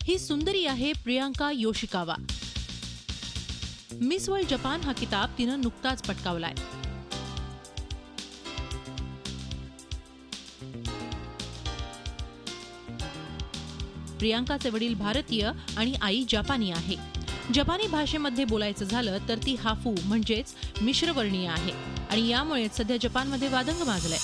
ही सुंदरी आहे Priyanka योशिकावा। Miss world Japan हा किताब तिनं नुकताच पटकावलाय। प्रियांकाचे वडील भारतीय आणि आई जपानी आहे। जपानी भाषेमध्ये बोलायचं झालं तर ती हाफू म्हणजेच मिश्रवर्णीय आहे आणि यामुळे सध्या जपानमध्ये वादंग माजलाय।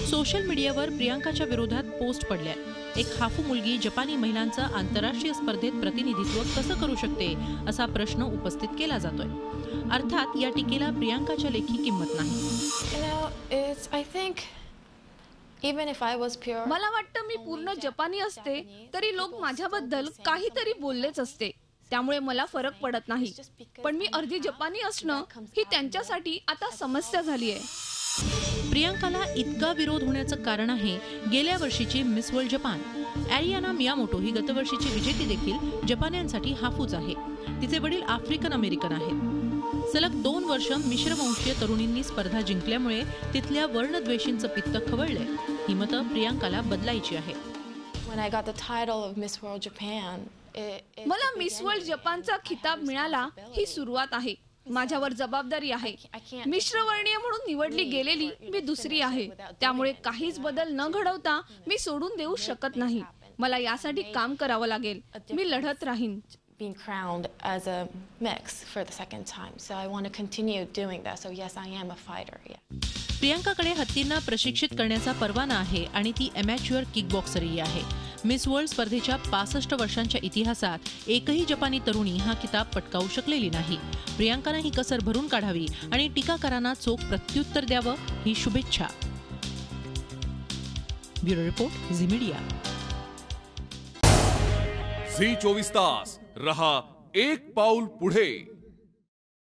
सोशल मीडियावर प्रियांकाच्या विरोधात पोस्ट पडल्या। एक हाफू मुलगी जपानी महिलांचं आंतरराष्ट्रीय स्पर्धेत प्रतिनिधित्व कसं करू शकते असा प्रश्न उपस्थित केला जातोय। अर्थात या टीकेला प्रियांकाच्या लेखी किंमत नाही। मला वाटतं मी पूर्ण जपानी असते तरी लोक माझ्याबद्दल काहीतरी बोललेच असते, त्यामुळे मला फरक पडत नाही। पण मी अर्धी जपानी असणं ही त्यांच्यासाठी आता समस्या झाली आहे। प्रियांकाला इतका विरोध होण्याचं कारण आहे गेल्या वर्षीची miss world Japan Ariana Miyamoto ही गतवर्षीची विजेती देखील जपान्यांसाठी हाफूच आहे। तिचे वडील आफ्रिकन अमेरिकन आहेत। सलग 2 वर्ष मिश्रवंशीय तरुणींनी स्पर्धा जिंकल्यामुळे तिथल्या वर्णद्वेषींचं पित्त खवळलंय। ही मतं प्रियांकाला बदलायची आहे। मला मिस वर्ल्ड जपानचा खिताब मिळाला ही सुरुवात आहे। माझ्यावर जबाबदारी आहे। मिश्रवर्णीय म्हणून निवडली गेलेली मी दुसरी आहे, त्यामुळे काहीच बदल न घडवता मी सोडून देऊ शकत नाही। मला यासाठी काम करावं लागेल। मी लढत राहीन। Being crowned as a mix for the second time, so I want to continue doing that. So yes, I am a fighter. Yeah. प्रियांकाकडे हत्तींना प्रशिक्षित करण्याचा परवाना आहे आणि ती अमॅच्युअर किकबॉक्सरही आहे। मिस वर्ल्ड स्पर्धेच्या 65 वर्षांच्या इतिहासात एकही जपानी तरुणी हा किताब पटकावू शकलेली नाही। प्रियांकाने ही कसर भरून काढावी आणि टीकाकारांना चोख प्रत्युत्तर द्यावं ही शुभेच्छा। Bureau report, Zee media. Zee 24 तास रहा एक पाऊल पुढे।